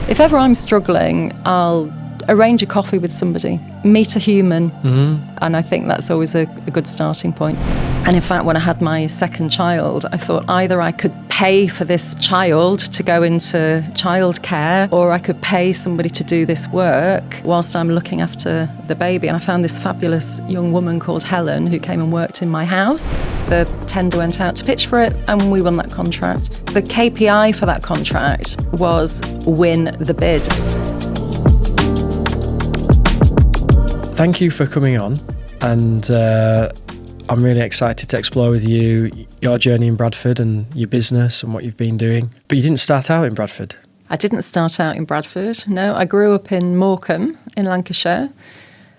If ever I'm struggling, I'll arrange a coffee with somebody, meet a human, and I think that's always a good starting point. And in fact, when I had my second child, I thought either I could pay for this child to go into childcare, or I could pay somebody to do this work whilst I'm looking after the baby. And I found this fabulous young woman called Helen who came and worked in my house. The tender went out to pitch for it, and we won that contract. The KPI for that contract was win the bid. Thank you for coming on, and I'm really excited to explore with you your journey in Bradford and your business and what you've been doing. But you didn't start out in Bradford. I didn't start out in Bradford, no. I grew up in Morecambe in Lancashire,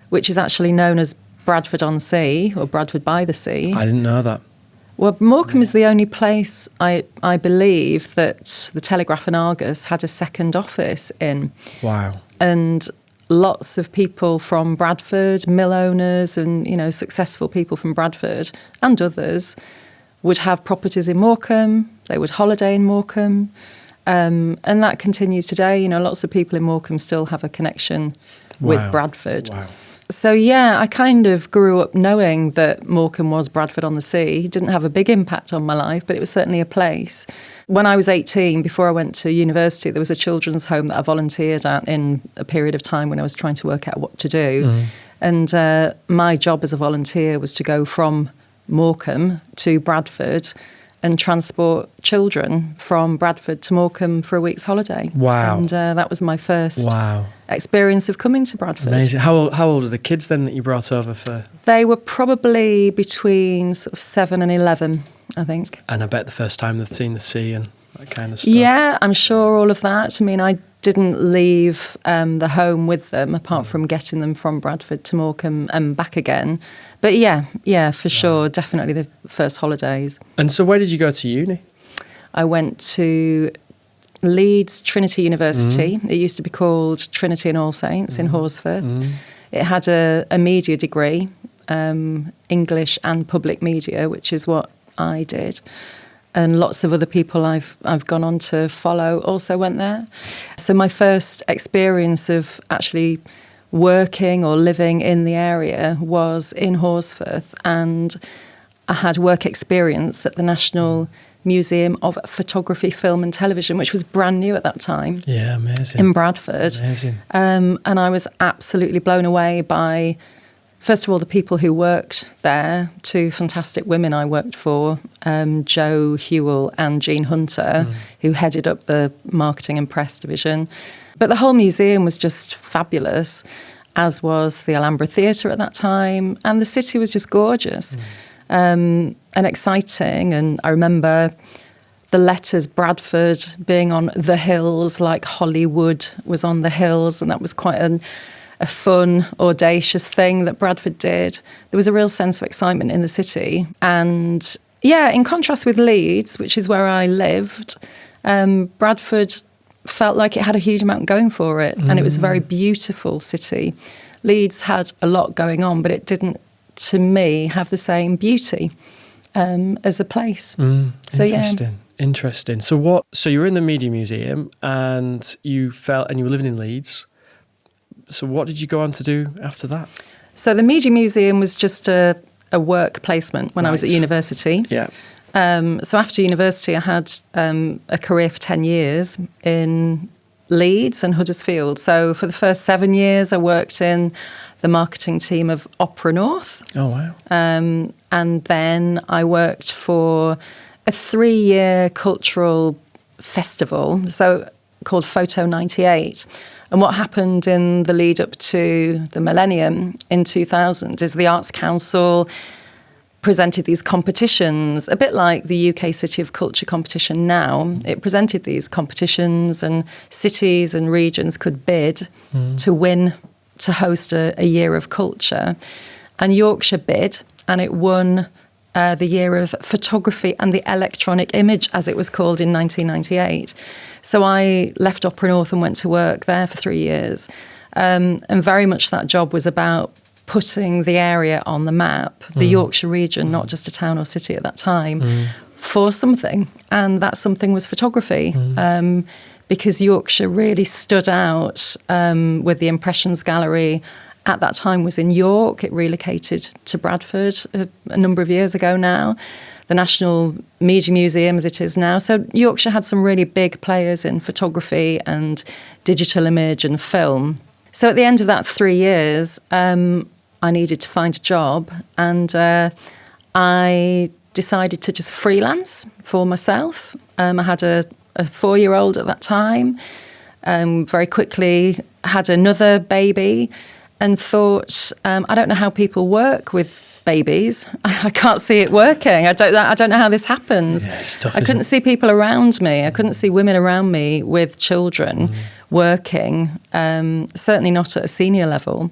which is actually known as Bradford-on-Sea or Bradford by the Sea. I didn't know that. Well, Morecambe is the only place I believe that the Telegraph and Argus had a second office in. Wow. And lots of people from Bradford, mill owners and, successful people from Bradford and others would have properties in Morecambe. They would holiday in Morecambe. And that continues today. Lots of people in Morecambe still have a connection with Bradford. Wow. So, I kind of grew up knowing that Morecambe was Bradford-on-the-Sea. It didn't have a big impact on my life, but it was certainly a place. When I was 18, before I went to university, there was a children's home that I volunteered at in a period of time when I was trying to work out what to do. And my job as a volunteer was to go from Morecambe to Bradford and transport children from Bradford to Morecambe for a week's holiday. Wow. And that was my first experience of coming to Bradford. Amazing. How old are the kids then that you brought over for? They were probably between sort of 7 and 11, I think. And I bet the first time they've seen the sea and that kind of stuff. Yeah, I'm sure all of that. I mean, I didn't leave the home with them apart from getting them from Bradford to Morecambe and back again. But yeah, for sure, definitely the first holidays. And so where did you go to uni? I went to Leeds Trinity University. It used to be called Trinity and All Saints in Horsforth. It had a media degree, English and public media, which is what I did. And lots of other people I've gone on to follow also went there. So my first experience of actually working or living in the area was in Horsforth, and I had work experience at the National Museum of Photography, Film and Television, which was brand new at that time. Yeah, amazing. In Bradford. Amazing. And I was absolutely blown away by, first of all, the people who worked there, two fantastic women I worked for, Jo Hewell and Jean Hunter, who headed up the marketing and press division. But the whole museum was just fabulous, as was the Alhambra Theatre at that time, and the city was just gorgeous and exciting. And I remember the letters Bradford being on the hills, like Hollywood was on the hills, and that was quite a fun, audacious thing that Bradford did. There was a real sense of excitement in the city. And yeah, in contrast with Leeds, which is where I lived, Bradford felt like it had a huge amount going for it, and it was a very beautiful city. Leeds had a lot going on, but it didn't, to me, have the same beauty as a place. So Interesting. So you were in the Media Museum and you were living in Leeds. So what did you go on to do after that? So the Media Museum was just a work placement when I was at university. Yeah. So after university, I had a career for 10 years in Leeds and Huddersfield. So for the first 7 years, I worked in the marketing team of Opera North. Oh, wow. And then I worked for a 3-year cultural festival, called Photo 98. And what happened in the lead up to the millennium in 2000 is the Arts Council presented these competitions, a bit like the UK City of Culture competition now. It presented these competitions, and cities and regions could bid to win, to host a year of culture. And Yorkshire bid, and it won the year of photography and the electronic image, as it was called, in 1998. So I left Opera North and went to work there for 3 years. And very much that job was about putting the area on the map, the Yorkshire region, not just a town or city at that time, for something. And that something was photography. because Yorkshire really stood out with the Impressions Gallery. At that time was in York. It relocated to Bradford a number of years ago now. The National Media Museum as it is now. So Yorkshire had some really big players in photography and digital image and film. So at the end of that 3 years, I needed to find a job, and I decided to just freelance for myself. I had a 4-year-old at that time, very quickly had another baby, and thought, I don't know how people work with babies. I can't see it working. I don't know how this happens. Yeah, it's tough, I couldn't see people around me. I couldn't see women around me with children working, certainly not at a senior level.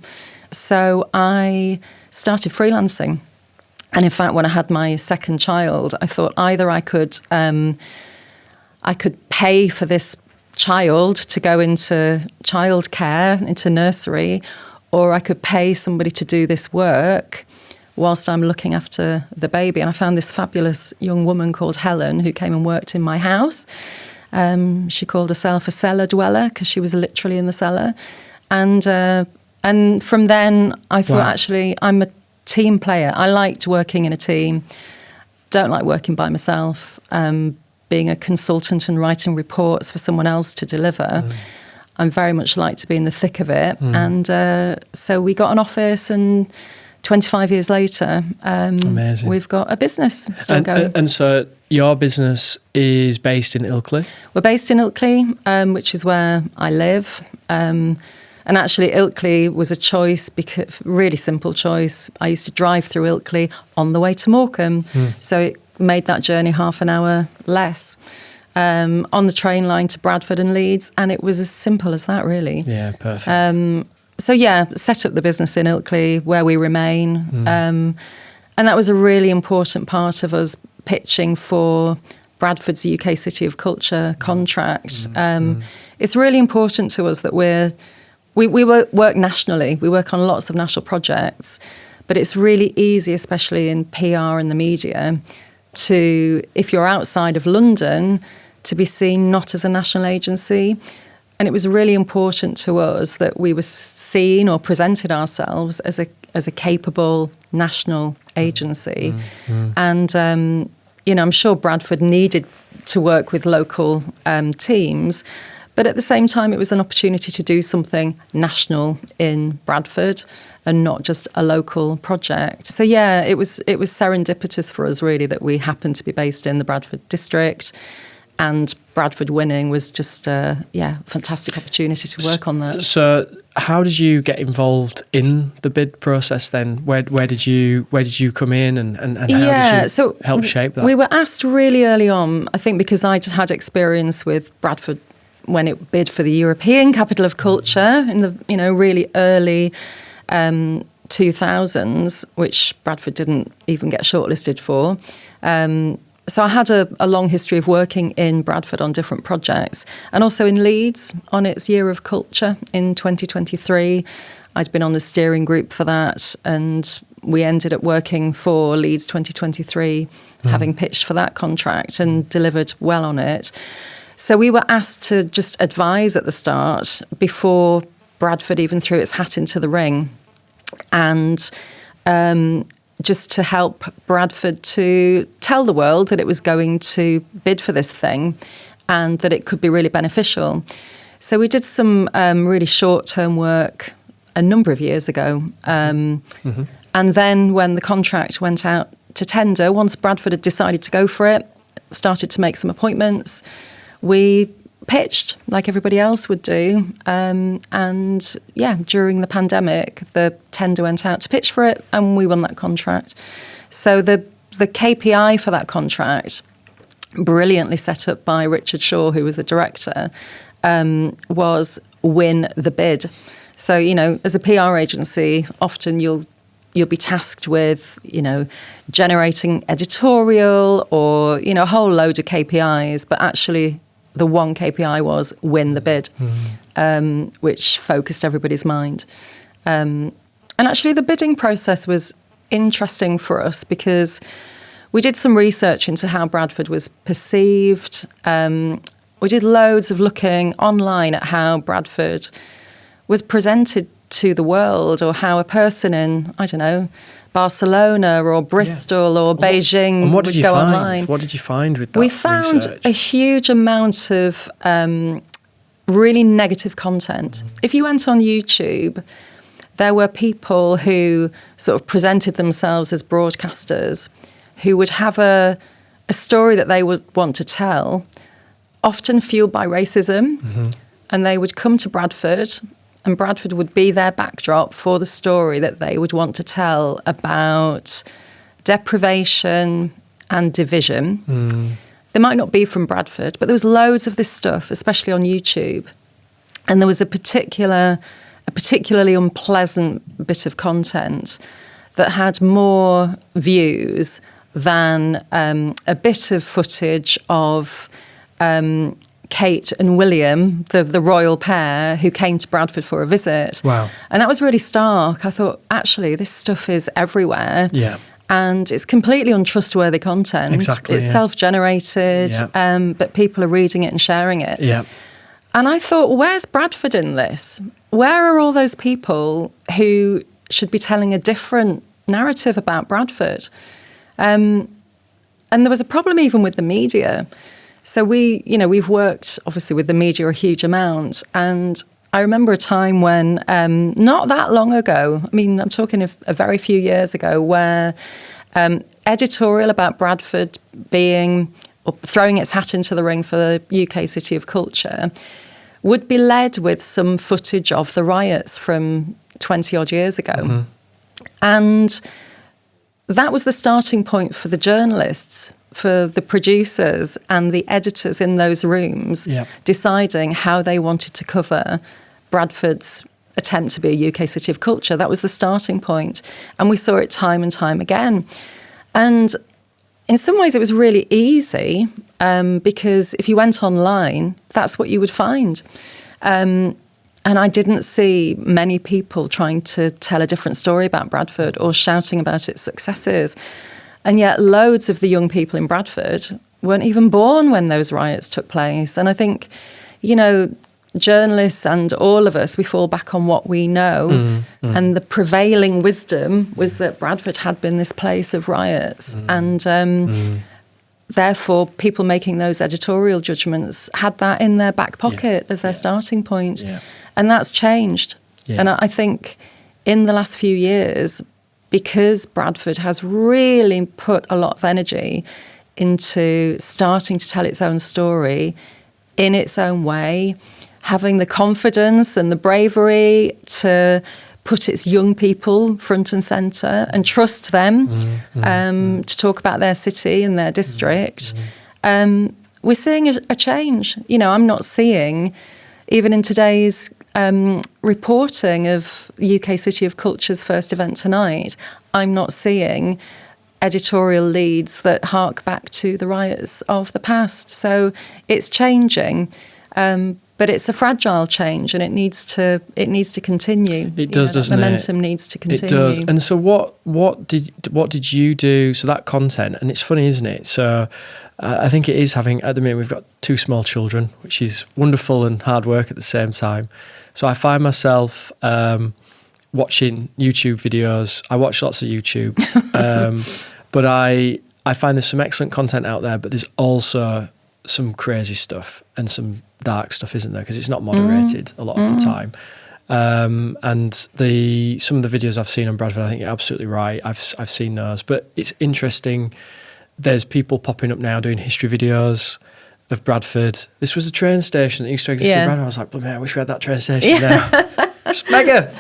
So I started freelancing. And in fact, when I had my second child, I thought either I could pay for this child to go into childcare, into nursery, or I could pay somebody to do this work whilst I'm looking after the baby. And I found this fabulous young woman called Helen who came and worked in my house. She called herself a cellar dweller because she was literally in the cellar. And from then I thought, actually, I'm a team player. I liked working in a team. Don't like working by myself. Being a consultant and writing reports for someone else to deliver. I'm very much like to be in the thick of it. And so we got an office, and 25 years later, we've got a business still going. And so your business is based in Ilkley? We're based in Ilkley, which is where I live. And actually, Ilkley was a choice, because really simple choice. I used to drive through Ilkley on the way to Morecambe. So it made that journey half an hour less. On the train line to Bradford and Leeds, and it was as simple as that, really. Yeah, perfect. So set up the business in Ilkley, where we remain, and that was a really important part of us pitching for Bradford's UK City of Culture contract. It's really important to us that we work nationally. We work on lots of national projects, but it's really easy, especially in PR and the media, to, if you're outside of London, to be seen not as a national agency. And it was really important to us that we were seen or presented ourselves as a capable national agency. And, I'm sure Bradford needed to work with local teams, but at the same time, it was an opportunity to do something national in Bradford and not just a local project. So it was serendipitous for us, really, that we happened to be based in the Bradford district. And Bradford winning was just a fantastic opportunity to work on that. So how did you get involved in the bid process then? Where did you come in, and how did you help shape that? We were asked really early on, I think because I'd had experience with Bradford when it bid for the European Capital of Culture in the really early 2000s, which Bradford didn't even get shortlisted for. So I had a long history of working in Bradford on different projects, and also in Leeds on its Year of Culture in 2023. I'd been on the steering group for that, and we ended up working for Leeds 2023, having pitched for that contract and delivered well on it. So we were asked to just advise at the start before Bradford even threw its hat into the ring, and just to help Bradford to tell the world that it was going to bid for this thing and that it could be really beneficial. So we did some really short-term work a number of years ago. And then when the contract went out to tender, once Bradford had decided to go for it, started to make some appointments, we pitched like everybody else would do. During the pandemic, the tender went out to pitch for it, and we won that contract. So the KPI for that contract, brilliantly set up by Richard Shaw, who was the director, was win the bid. So, as a PR agency, often you'll be tasked with, generating editorial or, a whole load of KPIs, but actually the one KPI was win the bid, which focused everybody's mind. And actually the bidding process was interesting for us because we did some research into how Bradford was perceived. We did loads of looking online at how Bradford was presented to the world, or how a person in, I don't know, Barcelona or Bristol or Beijing and what did would you go find? online. What did you find with that We found research? a huge amount of really negative content. If you went on YouTube, there were people who sort of presented themselves as broadcasters who would have a story that they would want to tell, often fueled by racism, and they would come to Bradford, and Bradford would be their backdrop for the story that they would want to tell about deprivation and division. They might not be from Bradford, but there was loads of this stuff, especially on YouTube. And there was a particularly unpleasant bit of content that had more views than a bit of footage of Kate and William, the royal pair who came to Bradford for a visit. Wow. And that was really stark. I thought, actually, this stuff is everywhere. Yeah. And it's completely untrustworthy content. Exactly, It's self-generated, but people are reading it and sharing it. Yeah. And I thought, where's Bradford in this? Where are all those people who should be telling a different narrative about Bradford? And there was a problem even with the media. So we've worked obviously with the media a huge amount. And I remember a time when, not that long ago, I mean, I'm talking of a very few years ago, where editorial about Bradford being, or throwing its hat into the ring for the UK City of Culture would be led with some footage of the riots from 20 odd years ago. And that was the starting point for the journalists, for the producers and the editors in those rooms, deciding how they wanted to cover Bradford's attempt to be a UK City of Culture. That was the starting point. And we saw it time and time again. And in some ways it was really easy because if you went online, that's what you would find. And I didn't see many people trying to tell a different story about Bradford or shouting about its successes. And yet loads of the young people in Bradford weren't even born when those riots took place. And I think, journalists and all of us, we fall back on what we know. And the prevailing wisdom was that Bradford had been this place of riots. And therefore, people making those editorial judgments had that in their back pocket as their starting point. And that's changed. And I think in the last few years, because Bradford has really put a lot of energy into starting to tell its own story in its own way, having the confidence and the bravery to put its young people front and centre and trust them to talk about their city and their district, we're seeing a change. I'm not seeing, even in today's reporting of the UK City of Culture's first event tonight, I'm not seeing editorial leads that hark back to the riots of the past. So it's changing, but it's a fragile change, and it needs to continue. It does, doesn't it? Momentum needs to continue. It does. And so what did you do? So that content, and it's funny, isn't it? So I think it is having, at the minute, we've got 2 small children, which is wonderful and hard work at the same time. So I find myself watching YouTube videos. I watch lots of YouTube, but I find there's some excellent content out there, but there's also some crazy stuff and some dark stuff, isn't there? Because it's not moderated a lot of the time. And some of the videos I've seen on Bradford, I think you're absolutely right. I've seen those, but it's interesting. There's people popping up now doing history videos of Bradford. This was a train station that used to exist in Bradford. I was like, man, I wish we had that train station now. It's mega.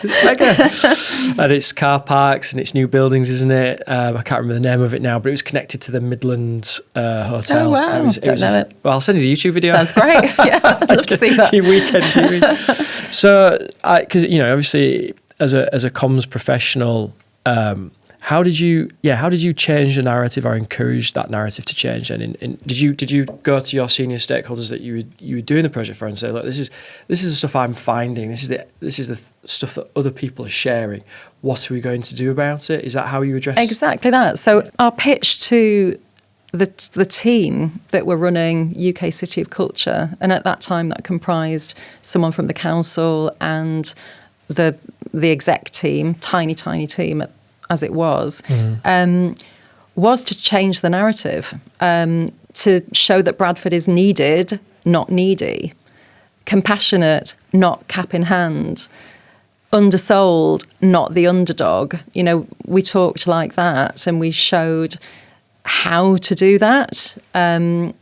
And it's car parks and it's new buildings, isn't it? I can't remember the name of it now, but it was connected to the Midland Hotel. Oh, wow. Don't know it. Well, I'll send you the YouTube video. Sounds great. Yeah, I'd love to see that. Your weekend viewing. So, because, obviously, as a comms professional, how did you change the narrative or encourage that narrative to change? And did you go to your senior stakeholders that you were doing the project for and say, look, this is the stuff I'm finding. This is the stuff that other people are sharing. What are we going to do about it? Is that how you address? Exactly that. So our pitch to the team that were running UK City of Culture, and at that time that comprised someone from the council and the exec team, tiny team as it was to change the narrative, to show that Bradford is needed, not needy, compassionate, not cap in hand, undersold, not the underdog. You know, we talked like that, and we showed how to do that. And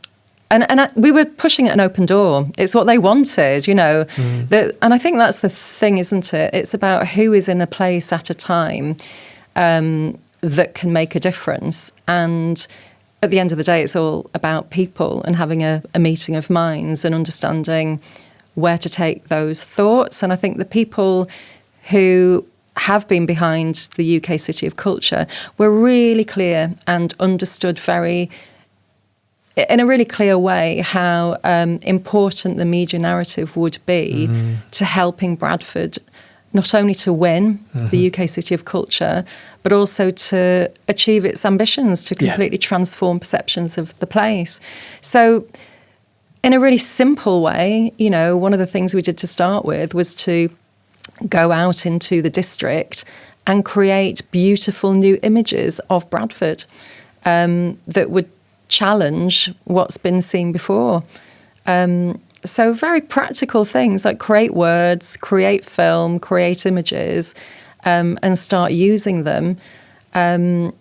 we were pushing at an open door. It's what they wanted, you know. And I think that's the thing, isn't it? It's about who is in a place at a time that can make a difference. And at the end of the day, it's all about people and having a meeting of minds and understanding where to take those thoughts. And I think the people who have been behind the UK City of Culture were really clear and understood in a really clear way how important the media narrative would be to helping Bradford not only to win the UK City of Culture, but also to achieve its ambitions to completely transform perceptions of the place. So in a really simple way, you know, one of the things we did to start with was to go out into the district and create beautiful new images of Bradford that would challenge what's been seen before. So very practical things like create words, create film, create images, and start using them in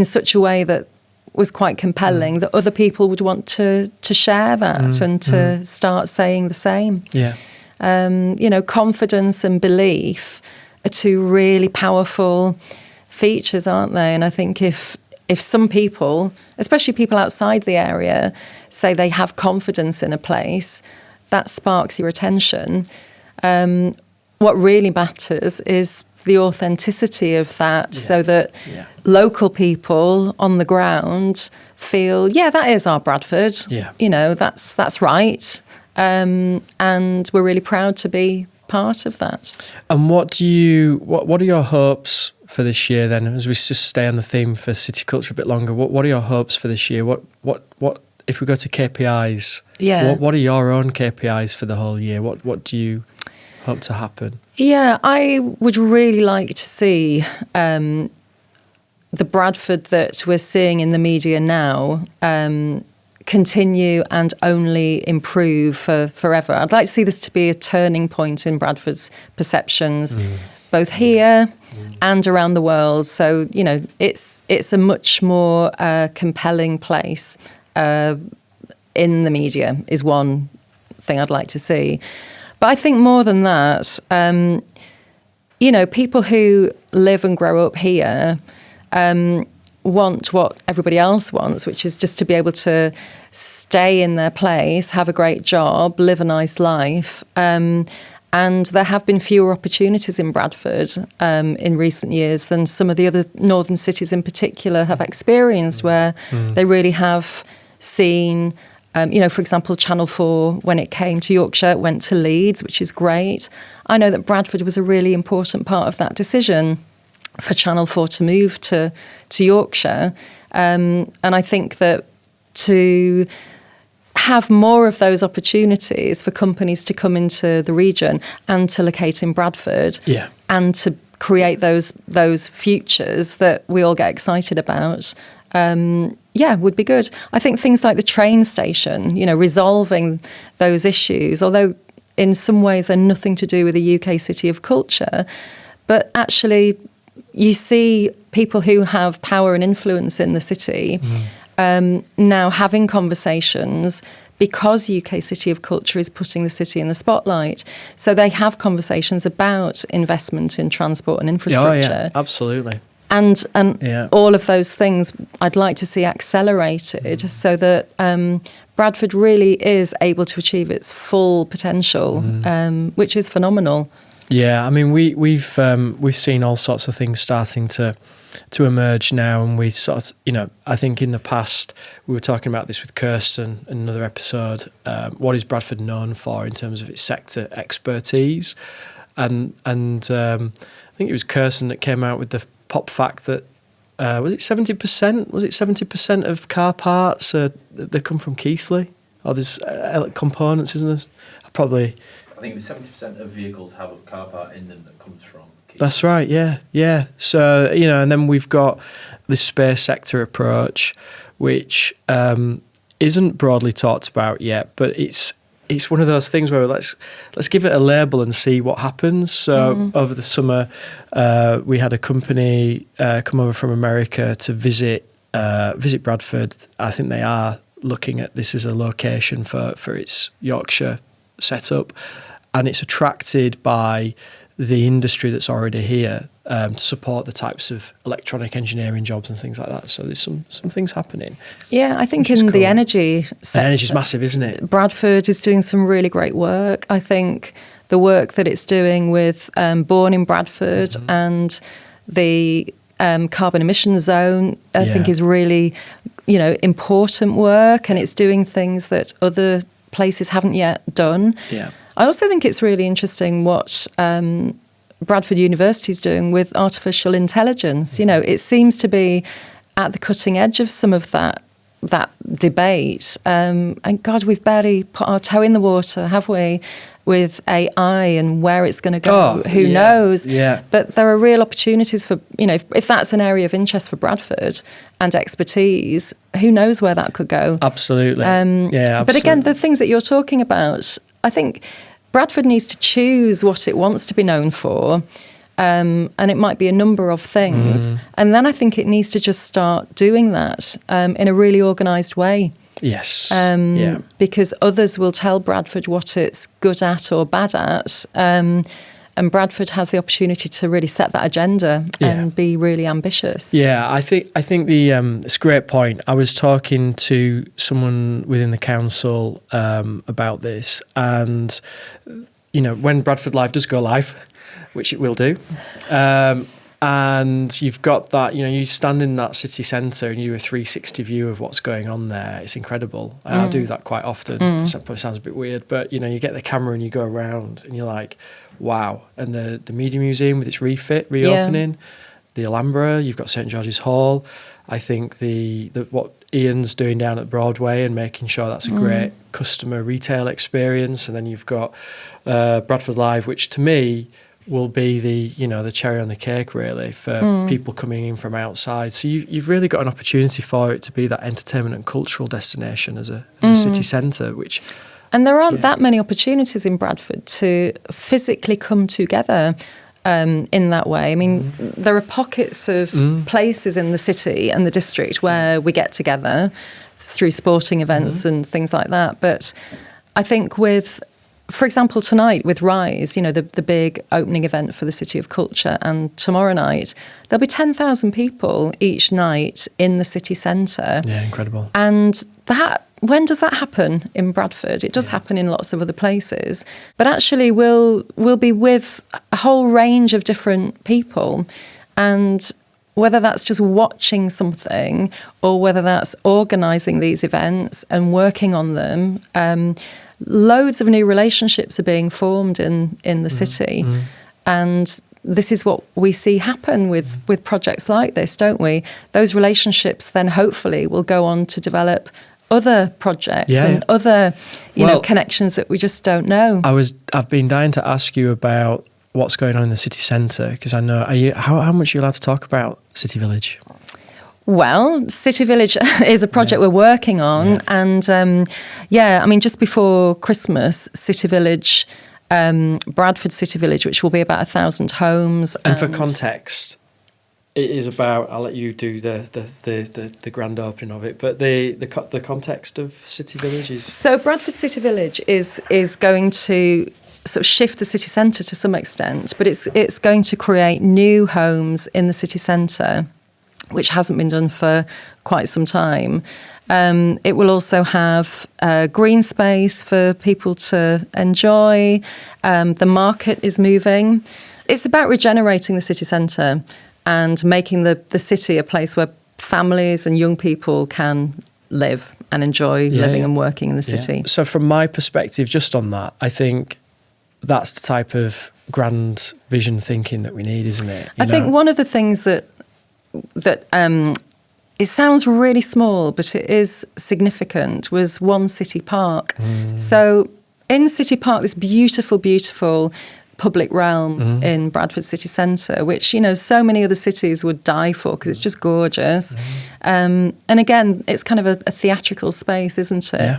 such a way that was quite compelling, that other people would want to share that and to start saying the same. Yeah. You know, confidence and belief are two really powerful features, aren't they? And I think if some people, especially people outside the area, say they have confidence in a place, that sparks your attention. What really matters is the authenticity of that, so that local people on the ground feel, that is our Bradford. Yeah. You know, that's right. And we're really proud to be part of that. And what are your hopes for this year then, as we just stay on the theme for city culture a bit longer? What are your hopes for this year? What if we go to KPIs? What are your own KPIs for the whole year? What do you hope to happen? Yeah, I would really like to see the Bradford that we're seeing in the media now continue and only improve forever. I'd like to see this to be a turning point in Bradford's perceptions, both here and around the world. So, you know, it's a much more compelling place in the media is one thing I'd like to see. But I think more than that, you know, people who live and grow up here want what everybody else wants, which is just to be able to stay in their place, have a great job, live a nice life. And there have been fewer opportunities in Bradford in recent years than some of the other northern cities in particular have experienced, where they really have seen, you know, for example, Channel 4, when it came to Yorkshire, went to Leeds, which is great. I know that Bradford was a really important part of that decision for Channel 4 to move to Yorkshire. And I think that to have more of those opportunities for companies to come into the region and to locate in Bradford and to create those futures that we all get excited about, would be good. I think things like the train station, you know, resolving those issues, although in some ways they're nothing to do with the UK City of Culture, but actually you see people who have power and influence in the city now having conversations because UK City of Culture is putting the city in the spotlight. So they have conversations about investment in transport and infrastructure. Oh, yeah, absolutely. And all of those things I'd like to see accelerated so that Bradford really is able to achieve its full potential, which is phenomenal. Yeah, I mean, we've seen all sorts of things starting to emerge now, and we sort of, you know, I think in the past we were talking about this with Kirsten in another episode. What is Bradford known for in terms of its sector expertise? And I think it was Kirsten that came out with the pop fact that was it 70%? Was it 70% of car parts they come from Keighley? Or there's components, isn't there? I think it was 70% of vehicles have a car part in them that comes from Keighley. That's right, yeah. So, and then we've got this space sector approach, which isn't broadly talked about yet, but it's one of those things where let's give it a label and see what happens. So over the summer, we had a company come over from America to visit Bradford. I think they are looking at this as a location for its Yorkshire setup, and it's attracted by the industry that's already here to support the types of electronic engineering jobs and things like that. So there's some things happening. Yeah, I think in cool. the energy sector, the energy's massive, isn't it? Bradford is doing some really great work. I think the work that it's doing with Born in Bradford and the carbon emissions zone, I think is really, important work, and it's doing things that other places haven't yet done. Yeah. I also think it's really interesting what Bradford University is doing with artificial intelligence. It seems to be at the cutting edge of some of that debate. And God, we've barely put our toe in the water, have we, with AI and where it's going to go? Who knows? Yeah. But there are real opportunities for, if that's an area of interest for Bradford and expertise, who knows where that could go? Absolutely. Absolutely. But again, the things that you're talking about, I think Bradford needs to choose what it wants to be known for, and it might be a number of things. And then I think it needs to just start doing that in a really organised way. Yes. Because others will tell Bradford what it's good at or bad at. And Bradford has the opportunity to really set that agenda and be really ambitious. Yeah, I think it's a great point. I was talking to someone within the council about this, and when Bradford Live does go live, which it will do, and you've got that, you stand in that city centre and you do a 360 view of what's going on there. It's incredible. I do that quite often. It sounds a bit weird, but you get the camera and you go around and you're like, wow. And the Media Museum with its reopening, the Alhambra, you've got St George's Hall. I think the what Ian's doing down at Broadway and making sure that's a great customer retail experience. And then you've got Bradford Live, which to me will be the cherry on the cake really for people coming in from outside. So you've really got an opportunity for it to be that entertainment and cultural destination as a city centre, which... And there aren't that many opportunities in Bradford to physically come together in that way. I mean, there are pockets of places in the city and the district where we get together through sporting events and things like that. But I think with, for example, tonight with Rise, the big opening event for the City of Culture, and tomorrow night, there'll be 10,000 people each night in the city centre. Yeah, incredible. And when does that happen in Bradford? It does happen in lots of other places. But actually we'll be with a whole range of different people. And whether that's just watching something or whether that's organising these events and working on them, loads of new relationships are being formed in the city. And this is what we see happen with projects like this, don't we? Those relationships then hopefully will go on to develop other projects and other connections that we just don't know. I've been dying to ask you about what's going on in the city centre, because I know, how much are you allowed to talk about City Village? Well, City Village is a project we're working on, and just before Christmas, City Village, Bradford City Village, which will be about 1,000 homes. And for context, it is about, I'll let you do the grand opening of it, but the context of City Village is... So Bradford City Village is going to sort of shift the city centre to some extent, but it's going to create new homes in the city centre, which hasn't been done for quite some time. It will also have green space for people to enjoy. The market is moving. It's about regenerating the city centre and making the city a place where families and young people can live and enjoy living and working in the city. So from my perspective, just on that, I think that's the type of grand vision thinking that we need, isn't it? I think one of the things that that it sounds really small, but it is significant, was One City Park. So in City Park, this beautiful, beautiful public realm in Bradford city centre, which, you know, so many other cities would die for because it's just gorgeous. And again, it's kind of a theatrical space, isn't it? Yeah.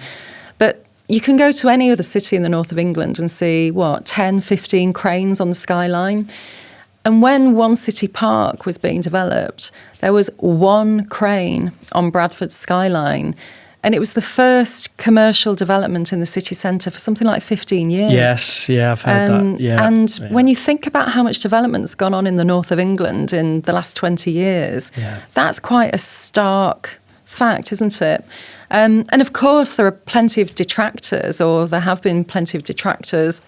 But you can go to any other city in the north of England and see, 10, 15 cranes on the skyline. And when One City Park was being developed, there was one crane on Bradford's skyline. And it was the first commercial development in the city centre for something like 15 years. Yes, yeah, I've heard that. Yeah. And when you think about how much development's gone on in the north of England in the last 20 years, that's quite a stark fact, isn't it? And of course, there are plenty of detractors, or there have been plenty of detractors.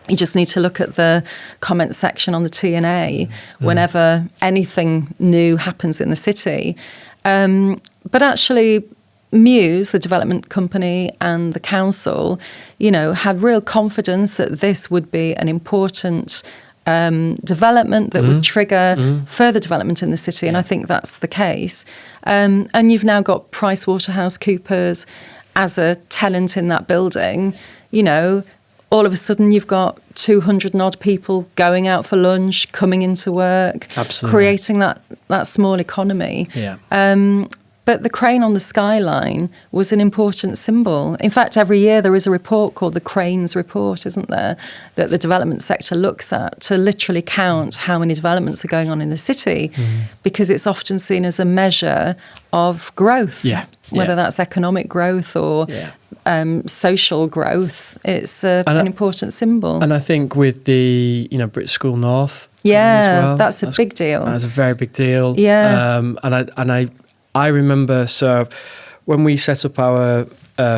You just need to look at the comment section on the TNA whenever anything new happens in the city. But actually, Muse, the development company, and the council, you know, had real confidence that this would be an important development that would trigger further development in the city, and I think that's the case. And you've now got PricewaterhouseCoopers as a tenant in that building. You know, all of a sudden you've got 200 and odd people going out for lunch, coming into work, creating that small economy. Yeah. But the crane on the skyline was an important symbol. In fact, every year there is a report called the Cranes Report, isn't there, that the development sector looks at to literally count how many developments are going on in the city, because it's often seen as a measure of growth, whether that's economic growth or social growth. It's an important symbol. And I think with the, you know, Brit School North, that's a big deal. That's a very big deal. Yeah. I remember, so when we set up our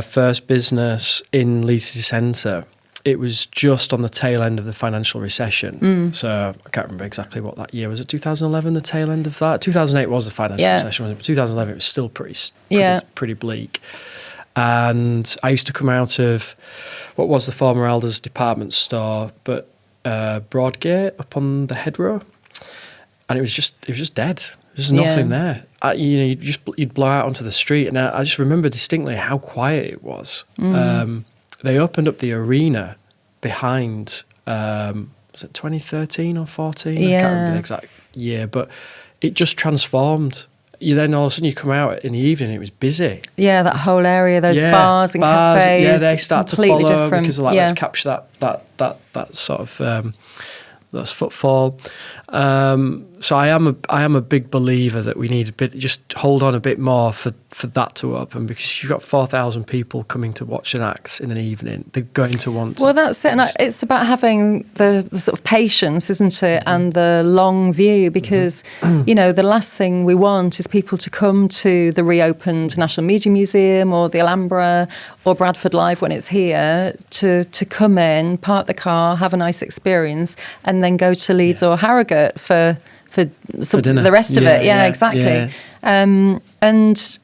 first business in Leeds City Centre, it was just on the tail end of the financial recession. So I can't remember exactly what that year was. It 2011, the tail end of that? 2008 was the financial recession, but 2011 it was still pretty bleak. And I used to come out of what was the former Elders department store, but Broadgate up on the Hedgerow, and it was just dead. There's nothing there. You'd blow out onto the street, and I just remember distinctly how quiet it was. They opened up the arena behind, was it 2013 or 14? I can't remember the exact year, but it just transformed. Then all of a sudden you come out in the evening, it was busy. Yeah, that whole area, those bars and cafes. Yeah, they start to follow different. Because they're like, let's capture that sort of that's footfall. So I am a big believer that we need just hold on a bit more for that to open, because you've got 4,000 people coming to watch an act in an evening, they're going to want. Well, that's it. And it's about having the sort of patience, isn't it, and the long view, because you know, the last thing we want is people to come to the reopened National Media Museum or the Alhambra or Bradford Live when it's here to come in, park the car, have a nice experience, and then go to Leeds or Harrogate for dinner. The rest of it. Yeah, exactly. Yeah. And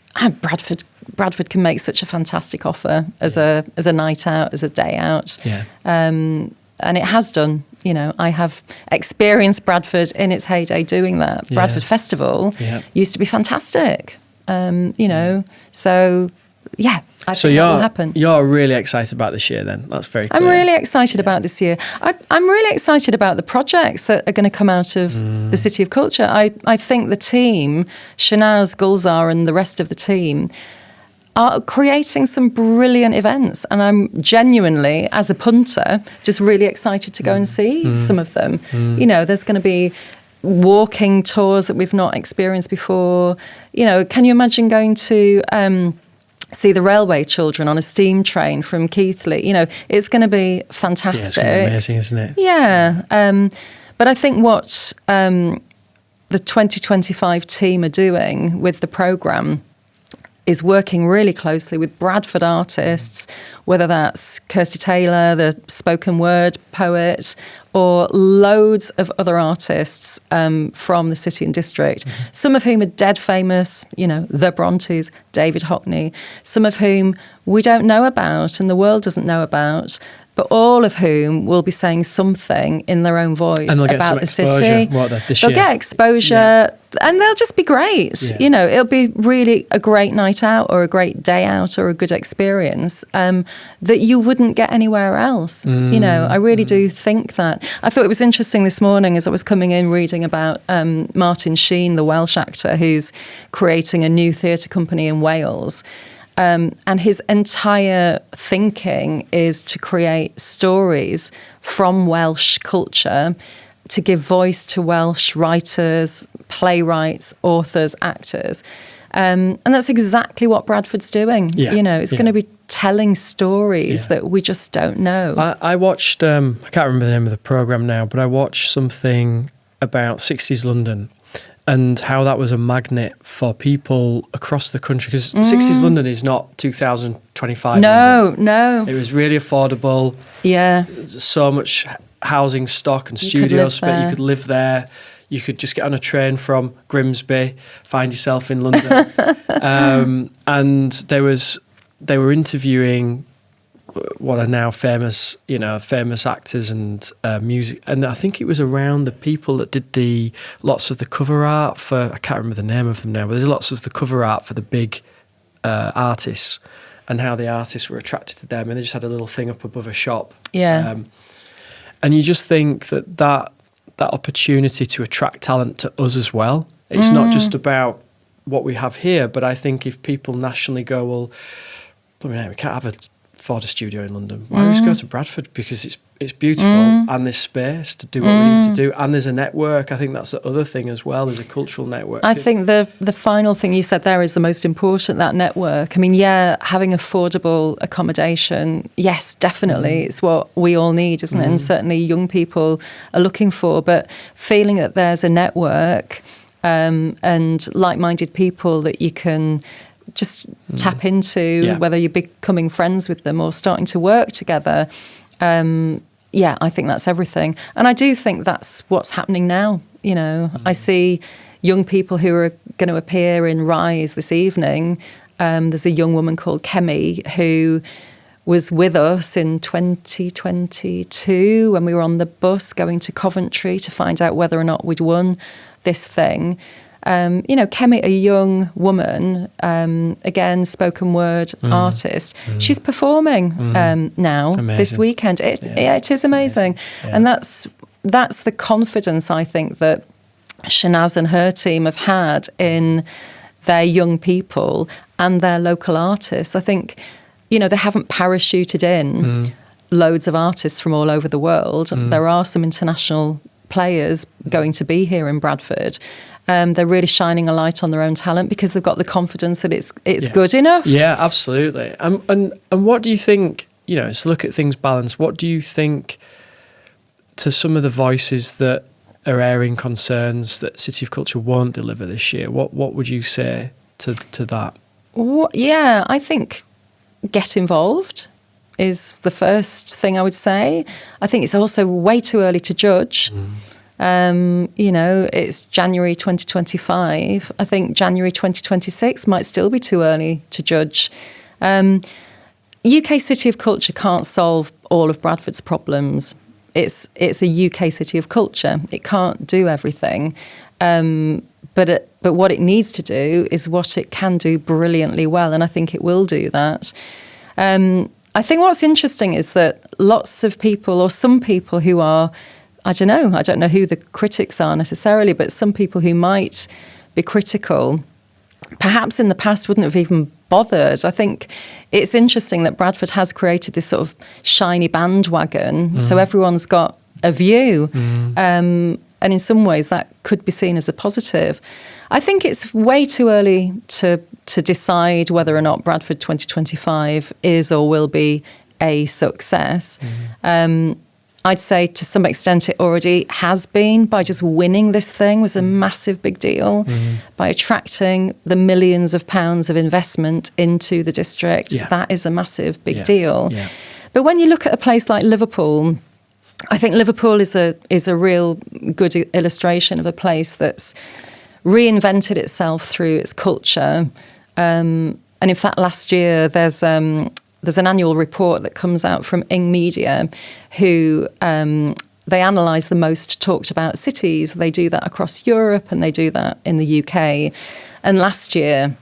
Bradford can make such a fantastic offer as a night out, as a day out. Yeah. And it has done. You know, I have experienced Bradford in its heyday doing that. Bradford Festival used to be fantastic. You know, so yeah. I think that will happen. You're really excited about this year then? That's very clear. I'm really excited about this year. I'm really excited about the projects that are going to come out of the City of Culture. I think the team, Shanaz, Gulzar and the rest of the team, are creating some brilliant events. And I'm genuinely, as a punter, just really excited to go and see some of them. You know, there's going to be walking tours that we've not experienced before. You know, can you imagine going to see the railway children on a steam train from Keighley? You know, it's going to be fantastic. Yeah, it's going to be amazing, isn't it? Yeah. But I think what the 2025 team are doing with the programme is working really closely with Bradford artists, whether that's Kirsty Taylor, the spoken word poet, or loads of other artists from the city and district, some of whom are dead famous, you know, the Brontes, David Hockney, some of whom we don't know about and the world doesn't know about, but all of whom will be saying something in their own voice And they'll get about some the exposure. city. They'll get exposure, and they'll just be great. Yeah. You know, it'll be really a great night out or a great day out or a good experience that you wouldn't get anywhere else. You know, I really do think that. I thought it was interesting this morning as I was coming in reading about Martin Sheen, the Welsh actor, who's creating a new theatre company in Wales. And his entire thinking is to create stories from Welsh culture to give voice to Welsh writers, playwrights, authors, actors. And that's exactly what Bradford's doing. Yeah, You know, it's going to be telling stories that we just don't know. I watched, I can't remember the name of the programme now, but I watched something about 60s London and how that was a magnet for people across the country. Because 60s London is not 2025 London. No. It was really affordable. Yeah. So much housing stock and studio space. You could live there. You could just get on a train from Grimsby, find yourself in London. And they were interviewing what are now famous actors and music. And I think it was around the people that did lots of the cover art for, I can't remember the name of them now, but there's lots of the cover art for the big artists and how the artists were attracted to them. And they just had a little thing up above a shop. Yeah. And you just think that opportunity to attract talent to us as well. It's not just about what we have here, but I think if people nationally go, well, we can't afford a studio in London. Why don't we just go to Bradford? Because it's beautiful and there's space to do what we need to do, and there's a network. I think that's the other thing as well. There's a cultural network. I think the final thing you said there is the most important, that network. I mean, having affordable accommodation, yes, definitely, it's what we all need, isn't it? And certainly young people are looking for, but feeling that there's a network and like-minded people that you can just tap into, whether you're becoming friends with them or starting to work together. I think that's everything. And I do think that's what's happening now. You know, I see young people who are going to appear in Rise this evening. There's a young woman called Kemi who was with us in 2022 when we were on the bus going to Coventry to find out whether or not we'd won this thing. Kemi, a young woman, again, spoken word artist. She's performing now this weekend. It is amazing. Yeah. And that's the confidence, I think, that Shanaz and her team have had in their young people and their local artists. I think, they haven't parachuted in loads of artists from all over the world. There are some international players going to be here in Bradford. They're really shining a light on their own talent because they've got the confidence that it's good enough. Yeah, absolutely. And what do you think, to look at things balanced, what do you think to some of the voices that are airing concerns that City of Culture won't deliver this year? What would you say to that? I think get involved is the first thing I would say. I think it's also way too early to judge. It's January 2025. I think January 2026 might still be too early to judge. UK City of Culture can't solve all of Bradford's problems. It's a UK City of Culture. It can't do everything. But what it needs to do is what it can do brilliantly well, and I think it will do that. I think what's interesting is that lots of people, or some people who are, I don't know who the critics are necessarily, but some people who might be critical, perhaps in the past wouldn't have even bothered. I think it's interesting that Bradford has created this sort of shiny bandwagon, so everyone's got a view. And in some ways that could be seen as a positive. I think it's way too early to decide whether or not Bradford 2025 is or will be a success. I'd say to some extent it already has been. By just winning this thing was a massive big deal. By attracting the millions of pounds of investment into the district, that is a massive big deal. But when you look at a place like Liverpool, I think Liverpool is a real good illustration of a place that's reinvented itself through its culture. And in fact, last year there's there's an annual report that comes out from Ing Media, who they analyse the most talked about cities. They do that across Europe and they do that in the UK. And last year,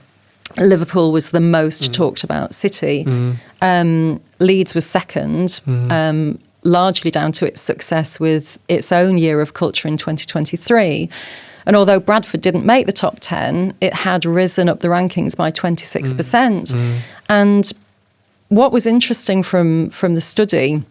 Liverpool was the most talked about city. Leeds was second, largely down to its success with its own year of culture in 2023. And although Bradford didn't make the top 10, it had risen up the rankings by 26%. And what was interesting from the study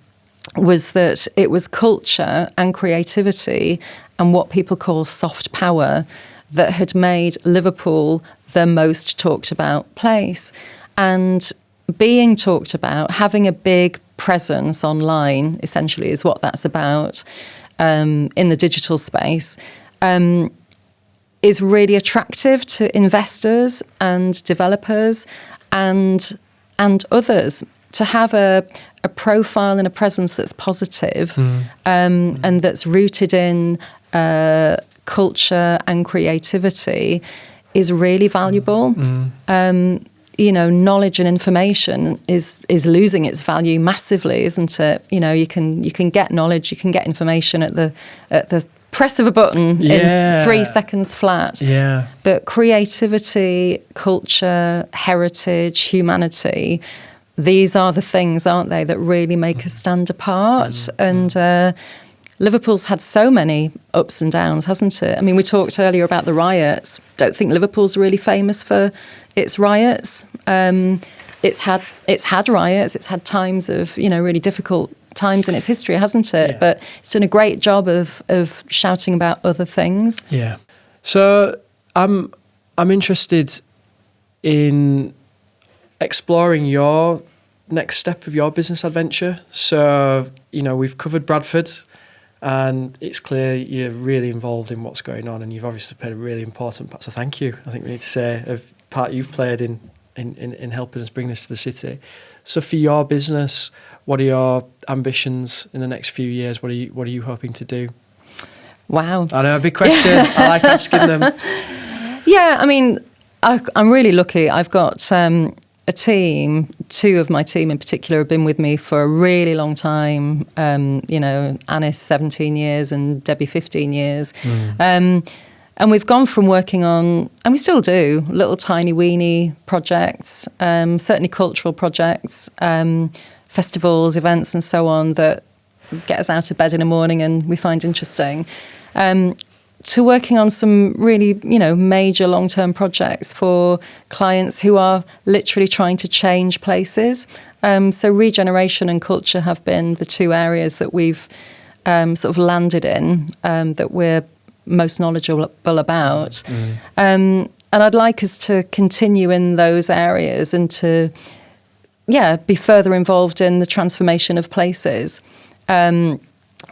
was that it was culture and creativity and what people call soft power that had made Liverpool the most talked about place. And being talked about, having a big presence online, essentially, is what that's about in the digital space, is really attractive to investors and developers and others. To have a profile and a presence that's positive, and that's rooted in culture and creativity is really valuable. Knowledge and information is losing its value massively, isn't it? You can get knowledge, you can get information at the press of a button in 3 seconds flat. Yeah. But creativity, culture, heritage, humanity, these are the things, aren't they, that really make us stand apart. And Liverpool's had so many ups and downs, hasn't it? I mean, we talked earlier about the riots. Don't think Liverpool's really famous for its riots. It's had riots. It's had times of, really difficult times in its history, hasn't it? Yeah. But it's done a great job of shouting about other things. Yeah. So I'm interested in exploring your next step of your business adventure. So, we've covered Bradford, and it's clear you're really involved in what's going on, and you've obviously played a really important part. So thank you, I think we need to say, of part you've played in helping us bring this to the city. So for your business, what are your ambitions in the next few years? What are you hoping to do? Wow. I know, a big question. I like asking them. Yeah, I mean, I'm really lucky. I've got a team. 2 of my team in particular have been with me for a really long time. Anis 17 years and Debbie 15 years. And we've gone from working on, and we still do, little tiny weeny projects, certainly cultural projects, festivals, events and so on that get us out of bed in the morning and we find interesting, to working on some really, major long-term projects for clients who are literally trying to change places. So regeneration and culture have been the 2 areas that we've sort of landed in, that we're most knowledgeable about. And I'd like us to continue in those areas and to, be further involved in the transformation of places,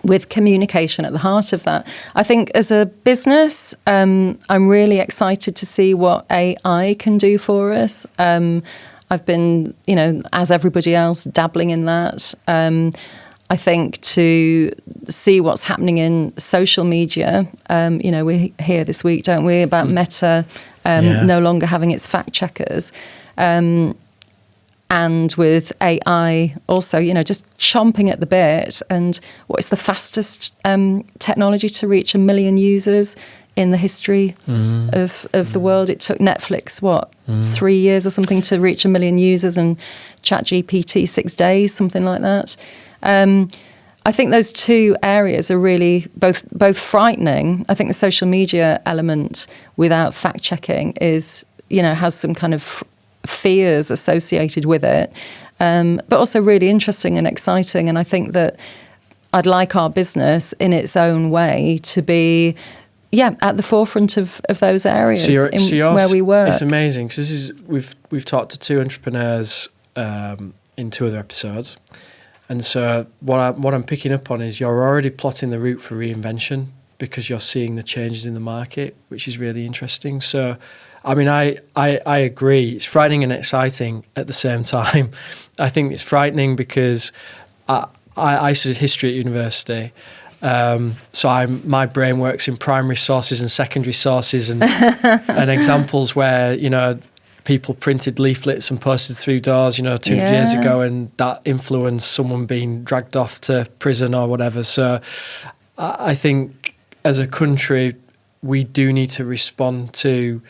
with communication at the heart of that. I think as a business, I'm really excited to see what AI can do for us. I've been, as everybody else, dabbling in that. I think to see what's happening in social media, we hear this week, don't we, about Meta no longer having its fact checkers. And with AI also, just chomping at the bit. And what is the fastest technology to reach 1 million users in the history of the world? It took Netflix, 3 years or something to reach 1 million users, and ChatGPT 6 days, something like that. I think those 2 areas are really both frightening. I think the social media element without fact checking is, has some kind of fears associated with it, but also really interesting and exciting. And I think that I'd like our business in its own way to be at the forefront of those areas where we work. It's amazing because we've talked to 2 entrepreneurs in 2 other episodes, and so what I'm picking up on is you're already plotting the route for reinvention because you're seeing the changes in the market, which is really interesting. So I mean, I agree. It's frightening and exciting at the same time. I think it's frightening because I studied history at university. So my brain works in primary sources and secondary sources and examples where, people printed leaflets and posted through doors, 200 years ago, and that influenced someone being dragged off to prison or whatever. So I think as a country, we do need to respond to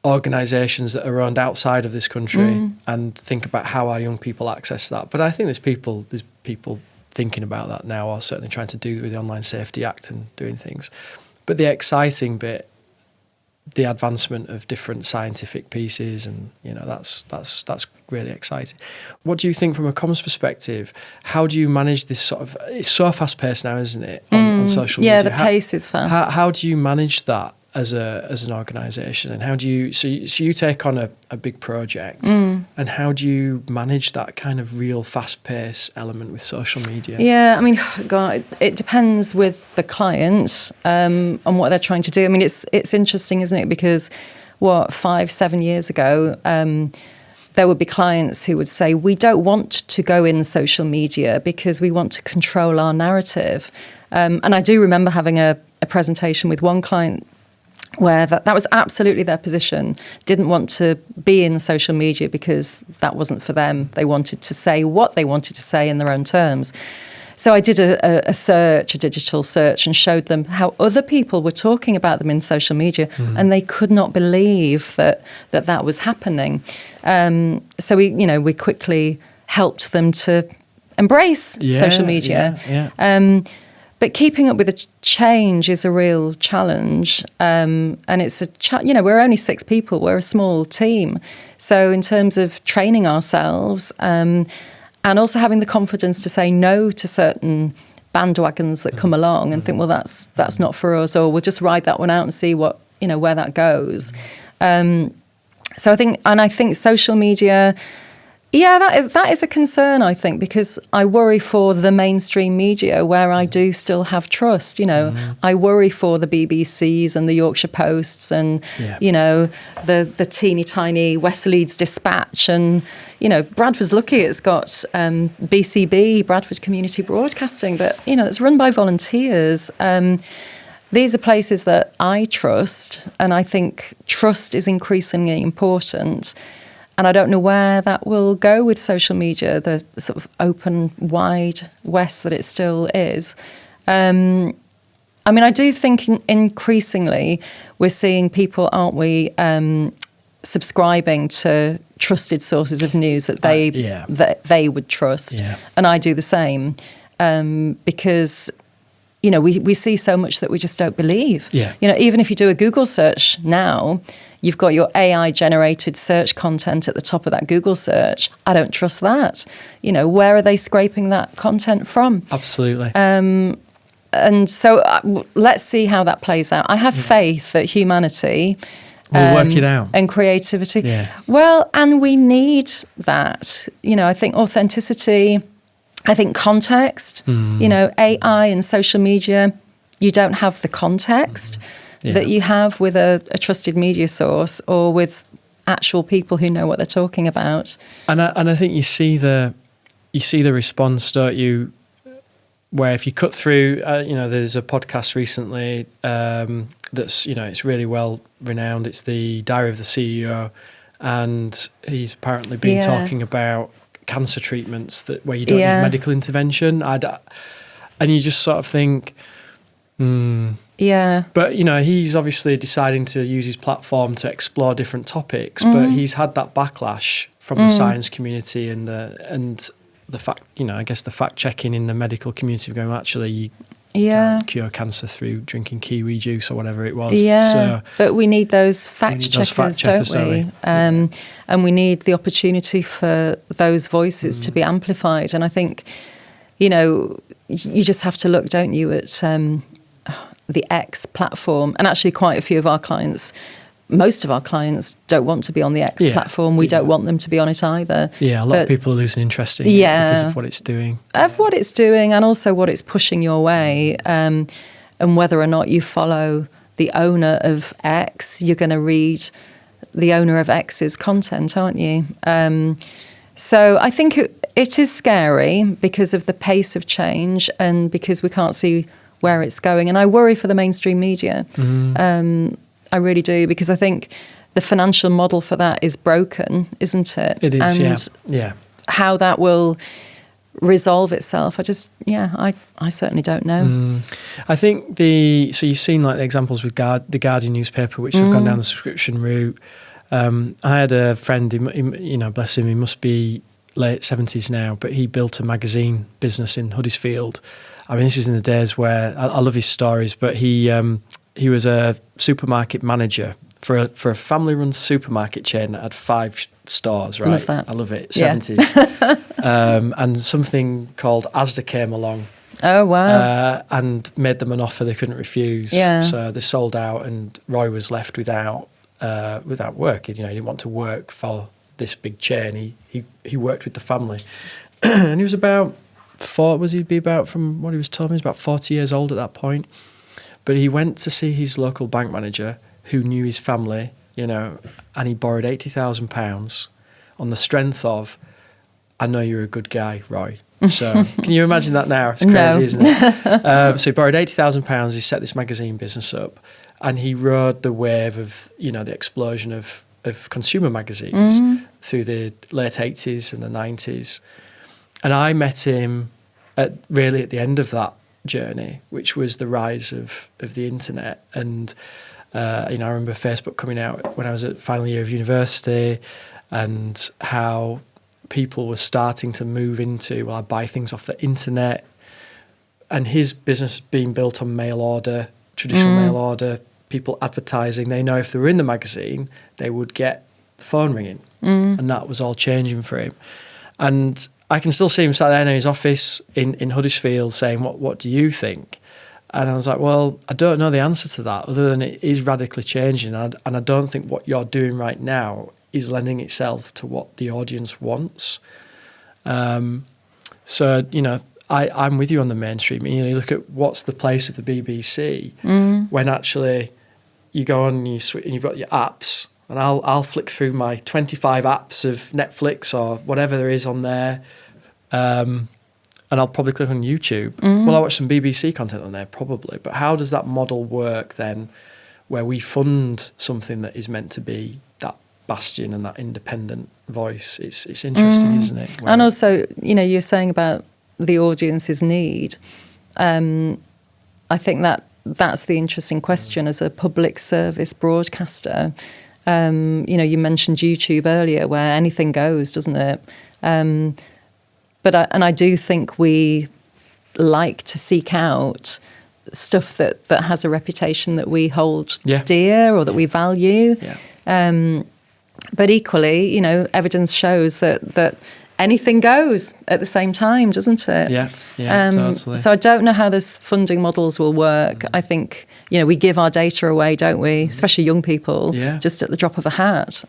organisations that are owned outside of this country and think about how our young people access that. But I think there's people thinking about that now, or certainly trying to do with the Online Safety Act and doing things. But the exciting bit, the advancement of different scientific pieces, and that's really exciting. What do you think from a comms perspective? How do you manage this sort of? It's so fast paced now, isn't it? On social media. Yeah, the pace is fast. How do you manage that as an organisation, and how do you? So you take on a big project, and how do you manage that kind of real fast pace element with social media? Yeah, I mean, God, it depends with the client on what they're trying to do. I mean, it's interesting, isn't it? Because 5-7 years ago, there would be clients who would say, we don't want to go in social media because we want to control our narrative. And I do remember having a presentation with one client where that was absolutely their position, didn't want to be in social media because that wasn't for them. They wanted to say what they wanted to say in their own terms. So I did a digital search, and showed them how other people were talking about them in social media, and they could not believe that was happening. So we quickly helped them to embrace social media. But keeping up with the change is a real challenge, and it's we're only 6 people, we're a small team. So in terms of training ourselves, and also having the confidence to say no to certain bandwagons that come along and think, well, that's not for us, or we'll just ride that one out and see what where that goes. So I think social media. Yeah, that is a concern, I think, because I worry for the mainstream media where I do still have trust. I worry for the BBCs and the Yorkshire Posts and, the teeny tiny West Leeds Dispatch. And, Bradford's lucky it's got BCB, Bradford Community Broadcasting, but, it's run by volunteers. These are places that I trust, and I think trust is increasingly important. And I don't know where that will go with social media, the sort of open, wide West that it still is. I do think increasingly we're seeing people, aren't we, subscribing to trusted sources of news that they would trust. Yeah. And I do the same because, we see so much that we just don't believe. Yeah. Even if you do a Google search now, you've got your AI-generated search content at the top of that Google search. I don't trust that. Where are they scraping that content from? Absolutely. And so let's see how that plays out. I have faith that humanity will work it out. And creativity. Yeah. Well, and we need that. I think authenticity, I think context, AI and social media, you don't have the context. That you have with a trusted media source or with actual people who know what they're talking about. And I think you see the response, don't you? Where if you cut through, there's a podcast recently that's it's really well renowned. It's the Diary of the CEO, and he's apparently been talking about cancer treatments where you don't need medical intervention. And you just sort of think. Yeah. But, he's obviously deciding to use his platform to explore different topics, but he's had that backlash from the science community and the fact, I guess the fact checking in the medical community of going, actually, you can't cure cancer through drinking kiwi juice or whatever it was. Yeah. So but we need those fact checkers, don't we? And we need the opportunity for those voices to be amplified. And I think, you just have to look, don't you, at the X platform, and actually quite a few of our clients, most of our clients don't want to be on the X platform. We don't want them to be on it either. Yeah, a lot of people are losing interest in it because of what it's doing. Of what it's doing, and also what it's pushing your way, and whether or not you follow the owner of X, you're going to read the owner of X's content, aren't you? So I think it is scary because of the pace of change and because we can't see where it's going. And I worry for the mainstream media. I really do, because I think the financial model for that is broken, isn't it? It is, and yeah. how that will resolve itself, I certainly don't know. I think so you've seen like the examples with the Guardian newspaper, which have gone down the subscription route. I had a friend, he, bless him, he must be late 70s now, but he built a magazine business in Huddersfield. I mean, this is in the days where I love his stories, but he was a supermarket manager for a family-run supermarket chain that had 5 stores, right? Love that. I love it, Yeah. 70s. And something called Asda came along. Oh, wow. And made them an offer they couldn't refuse. Yeah. So they sold out, and Roy was left without work. He didn't want to work for this big chain. He worked with the family. And he was about, from what he was telling me, he was about 40 years old at that point. But he went to see his local bank manager who knew his family, and he borrowed £80,000 on the strength of, I know you're a good guy, Roy. So can you imagine that now? It's crazy, No. isn't it? So he borrowed £80,000, he set this magazine business up, and he rode the wave of, the explosion of consumer magazines through the late 80s and the 90s. And I met him at the end of that journey, which was the rise of the internet. And I remember Facebook coming out when I was at final year of university, and how people were starting to move into, I buy things off the internet. And his business being built on mail order, traditional mail order, people advertising. They know if they were in the magazine, they would get the phone ringing. And that was all changing for him. And I can still see him sat there in his office in Huddersfield saying, what do you think? And I was like, well, I don't know the answer to that, other than it is radically changing. And I don't think what you're doing right now is lending itself to what the audience wants. So, I'm with you on the mainstream. You look at what's the place of the BBC when actually you go on and you've got your apps, and I'll flick through my 25 apps of Netflix or whatever there is on there, and I'll probably click on YouTube. Well, I'll watch some BBC content on there, probably. But how does that model work then, where we fund something that is meant to be that bastion and that independent voice? It's interesting, isn't it? And also, you're saying about the audience's need. I think that's the interesting question as a public service broadcaster. You mentioned YouTube earlier, where anything goes, doesn't it? But I do think we like to seek out stuff that has a reputation that we hold dear or that we value. Yeah. But equally, evidence shows that anything goes at the same time, doesn't it? Yeah, totally. So I don't know how those funding models will work. I think, we give our data away, don't we? Especially young people, just at the drop of a hat.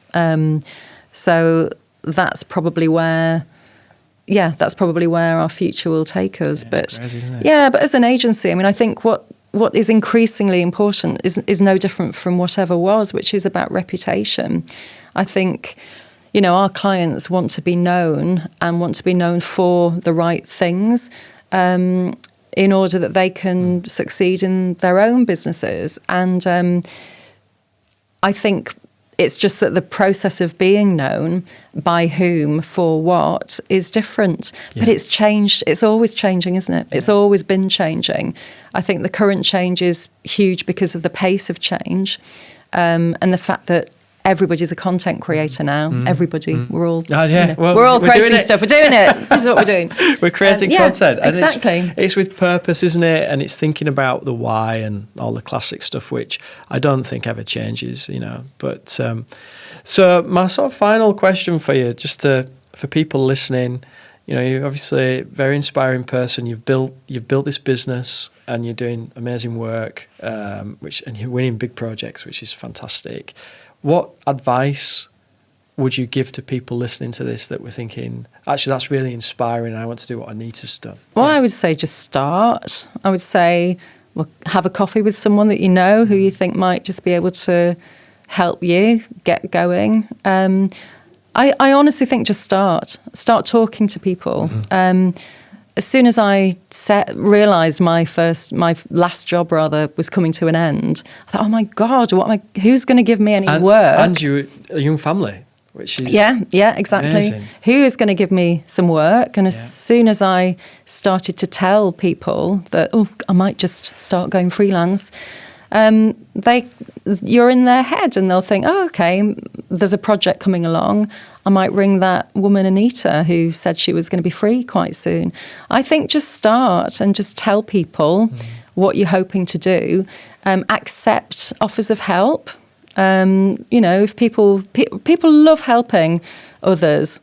So that's probably where our future will take us. But crazy, isn't it? Yeah, but as an agency, I think what is increasingly important is no different from whatever was, which is about reputation. I think, our clients want to be known and want to be known for the right things in order that they can succeed in their own businesses. And I think it's just that the process of being known by whom, for what, is different. But it's changed. It's always changing, isn't it? It's always been changing. I think the current change is huge because of the pace of change and the fact that everybody's a content creator now. Everybody. We're all we're all creating stuff. We're doing it. This is what we're doing. We're creating content. And exactly. It's with purpose, isn't it? And it's thinking about the why and all the classic stuff, which I don't think ever changes, But so my sort of final question for you, just for people listening, you're obviously a very inspiring person. You've built this business and you're doing amazing work, and you're winning big projects, which is fantastic. What advice would you give to people listening to this that were thinking, actually, that's really inspiring and I want to do what Anita's done? Well, I would say just start. I would say, have a coffee with someone that you know who you think might just be able to help you get going. I honestly think just start talking to people. as soon as I realised my last job was coming to an end, I thought, oh my God, who's going to give me any work? And you're a young family, which is yeah, exactly. amazing. Who is going to give me some work? And as soon as I started to tell people that, I might just start going freelance, you're in their head and they'll think, okay, there's a project coming along. I might ring that woman, Anita, who said she was going to be free quite soon. I think just start and just tell people what you're hoping to do. Accept offers of help. If people love helping others,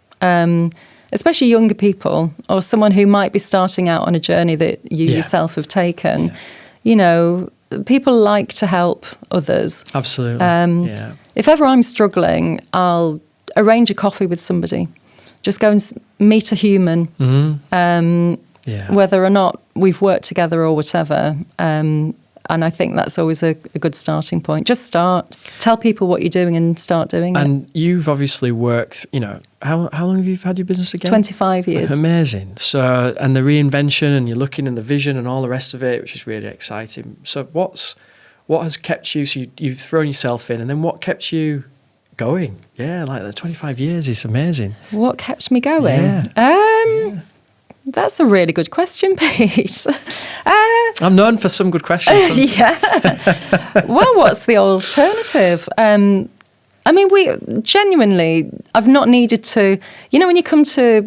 especially younger people or someone who might be starting out on a journey that you yourself have taken. People like to help others. Absolutely. If ever I'm struggling, I'll arrange a coffee with somebody. Just go and meet a human, whether or not we've worked together or whatever. And I think that's always a good starting point. Just start. Tell people what you're doing and start doing it. And you've obviously worked, how long have you had your business again? 25 years. Amazing. So, and the reinvention and you're looking in the vision and all the rest of it, which is really exciting. So what has kept you, so you've thrown yourself in, and then what kept you going? Yeah, like the 25 years is amazing. What kept me going? That's a really good question, Pete. I'm known for some good questions. Well, what's the alternative? I've not needed to, when you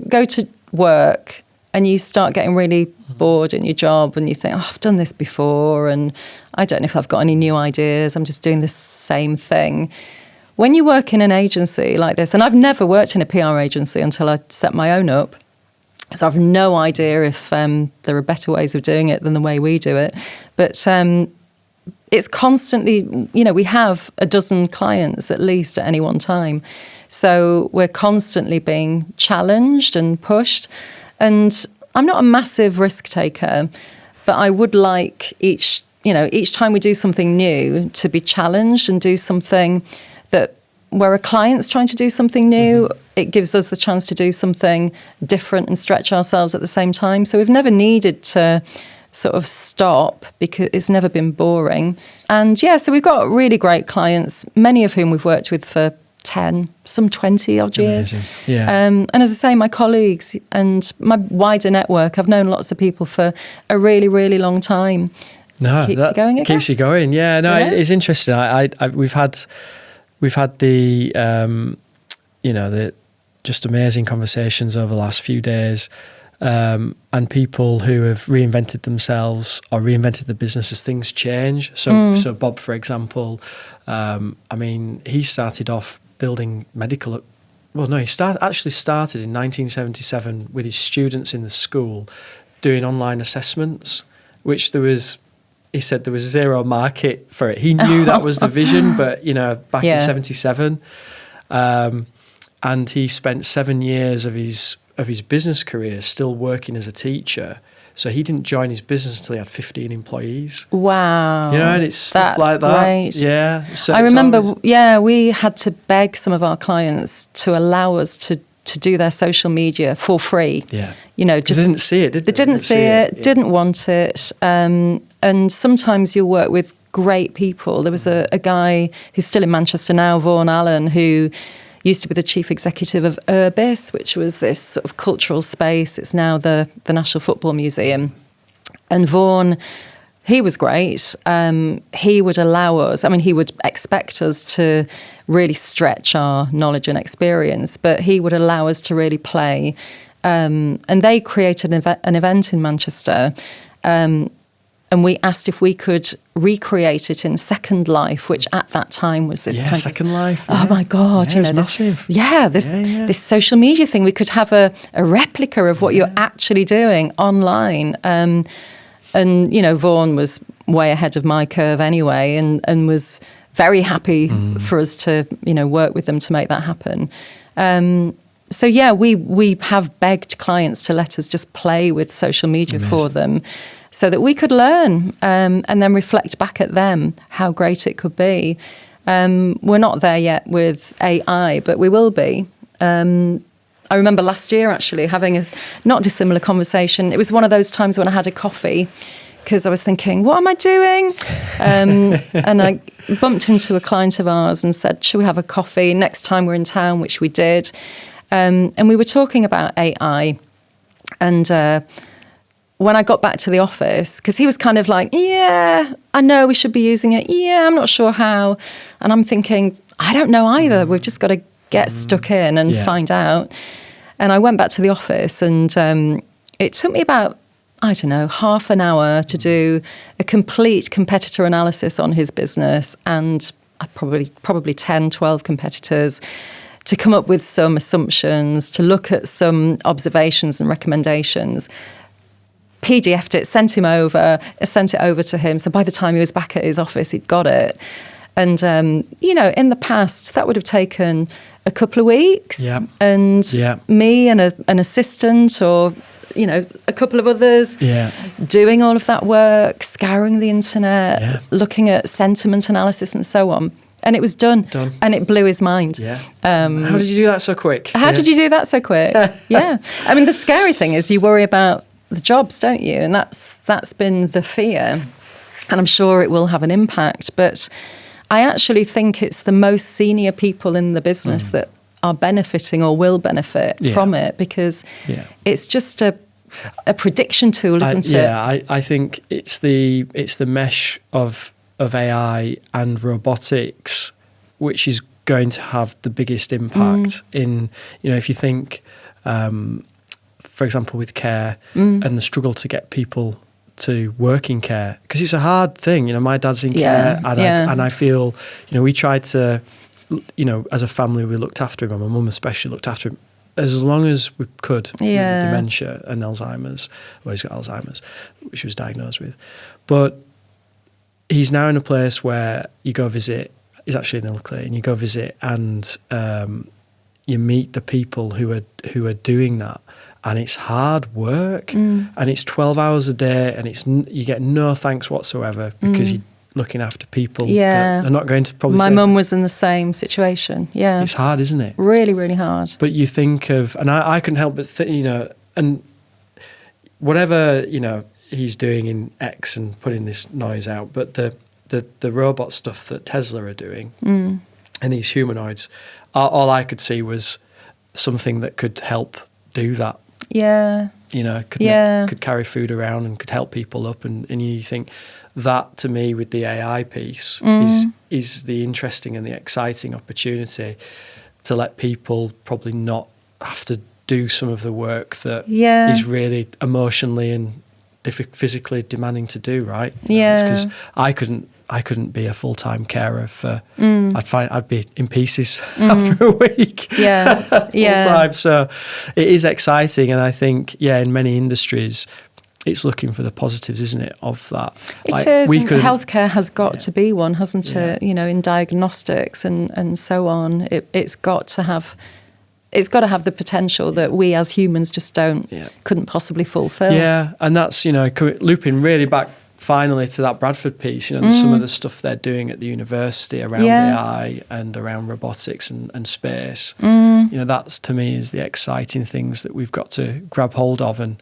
go to work and you start getting really bored in your job and you think, I've done this before and I don't know if I've got any new ideas. I'm just doing the same thing. When you work in an agency like this, and I've never worked in a PR agency until I set my own up, so I've no idea if there are better ways of doing it than the way we do it. But it's constantly, we have a dozen clients at least at any one time. So we're constantly being challenged and pushed. And I'm not a massive risk taker, but I would like each time we do something new to be challenged and do something that where a client's trying to do something new, it gives us the chance to do something different and stretch ourselves at the same time. So we've never needed to sort of stop because it's never been boring. And so we've got really great clients, many of whom we've worked with for 10, some 20 odd years. Amazing. Yeah. And as I say, my colleagues and my wider network, I've known lots of people for a really, really long time. No, keeps you going, I keeps guess. you going. Yeah, no, it's interesting. We've had the the just amazing conversations over the last few days, and people who have reinvented themselves or reinvented the business as things change. So Bob, for example, he started off building medical. Well, no, he started in 1977 with his students in the school doing online assessments, which he said there was zero market for it. He knew that was the vision, but, back in 77. And he spent 7 years of his business career still working as a teacher. So he didn't join his business until he had 15 employees. Wow. And it's stuff like that. Great. Yeah. So I remember, we had to beg some of our clients to allow us to do their social media for free. Yeah. Because they didn't see it, did they? They didn't see it, didn't want it. And sometimes you'll work with great people. There was a guy who's still in Manchester now, Vaughan Allen, who used to be the chief executive of Urbis, which was this sort of cultural space. It's now the National Football Museum. And Vaughan, he was great. He would allow us, he would expect us to really stretch our knowledge and experience, but he would allow us to really play. And they created an event in Manchester, and we asked if we could recreate it in Second Life, which at that time was this kind Second Life. Oh my God! It's massive. This social media thing. We could have a replica of what you're actually doing online. And Vaughan was way ahead of my curve anyway, and was very happy for us to work with them to make that happen. We have begged clients to let us just play with social media for them, so that we could learn and then reflect back at them how great it could be. We're not there yet with AI, but we will be. I remember last year actually having a not dissimilar conversation. It was one of those times when I had a coffee because I was thinking, what am I doing? And I bumped into a client of ours and said, should we have a coffee next time we're in town, which we did. And we were talking about AI. And when I got back to the office, because he was kind of like, yeah, I know we should be using it. Yeah, I'm not sure how. And I'm thinking, I don't know either. We've just got to get stuck in and find out. And I went back to the office and it took me about, I don't know, half an hour to do a complete competitor analysis on his business and probably 10, 12 competitors to come up with some assumptions, to look at some observations and recommendations. PDF'd it, sent it over to him. So by the time he was back at his office, he'd got it. And, in the past, that would have taken a couple of weeks. Yeah. And me and an assistant or, a couple of others doing all of that work, scouring the internet, looking at sentiment analysis and so on. And it was done. And it blew his mind. Yeah. How did you do that so quick? How did you do that so quick? Yeah. I mean, the scary thing is you worry about the jobs, don't you? And that's been the fear. And I'm sure it will have an impact. But I actually think it's the most senior people in the business that are benefiting or will benefit from it because it's just a prediction tool, isn't it? Yeah, I think it's the mesh of AI and robotics which is going to have the biggest impact in, if you think, for example, with care and the struggle to get people to work in care, because it's a hard thing. My dad's in care and I feel, we tried to, as a family, we looked after him, and my mum especially looked after him as long as we could with dementia and Alzheimer's. Well, he's got Alzheimer's, which he was diagnosed with. But he's now in a place where you go visit, he's actually in Ilkley, and you go visit and you meet the people who are doing that. And it's hard work, and it's 12 hours a day, and you get no thanks whatsoever because you're looking after people that are not going to probably. My mum was in the same situation. Yeah, it's hard, isn't it? Really, really hard. But you think of, and I couldn't help but and whatever he's doing in X and putting this noise out, but the robot stuff that Tesla are doing and these humanoids, all I could see was something that could help do that. Yeah. Could carry food around and could help people up. And you think that, to me, with the AI piece, is the interesting and the exciting opportunity to let people probably not have to do some of the work that is really emotionally and physically demanding to do, right? Because I couldn't be a full-time carer for. I'd be in pieces after a week. Full time. So it is exciting, and I think in many industries, it's looking for the positives, isn't it, of that? It is. Healthcare has got to be one, hasn't it? In diagnostics and so on, it's got to have. It's got to have the potential that we as humans just couldn't possibly fulfill. Yeah, and that's looping really back finally to that Bradford piece. Some of the stuff they're doing at the university around AI and around robotics and space. That's, to me, is the exciting things that we've got to grab hold of. And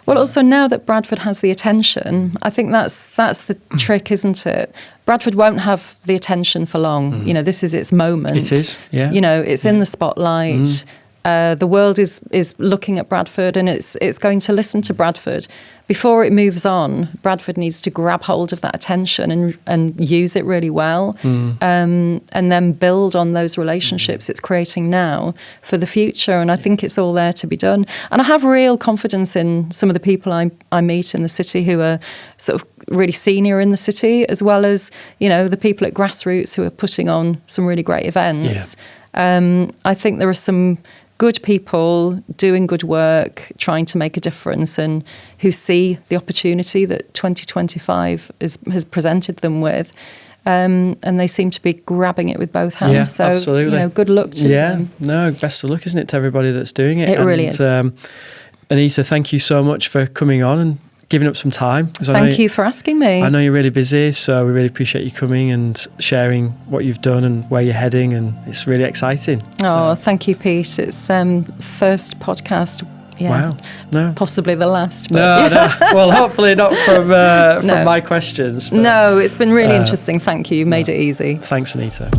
also now that Bradford has the attention, I think that's the trick, isn't it? Bradford won't have the attention for long. This is its moment. It is, yeah. It's in the spotlight. The world is looking at Bradford, and it's going to listen to Bradford. Before it moves on, Bradford needs to grab hold of that attention and use it really well, and then build on those relationships it's creating now for the future. And I think it's all there to be done. And I have real confidence in some of the people I meet in the city who are sort of really senior in the city, as well as, the people at grassroots who are putting on some really great events. I think there are some good people doing good work, trying to make a difference, and who see the opportunity that 2025 has presented them with. And they seem to be grabbing it with both hands. Yeah, so, absolutely. Good luck to them. No, best of luck, isn't it, to everybody that's doing it. It really is. Anita, thank you so much for coming on and giving up some time. 'Cause Thank you for asking me. I know you're really busy, so we really appreciate you coming and sharing what you've done and where you're heading, and it's really exciting. Oh, thank you, Pete. It's first podcast. Yeah. Wow. No. Possibly the last. But No. Well, hopefully not from my questions. But, no, it's been really interesting. Thank you. You made it easy. Thanks, Anita.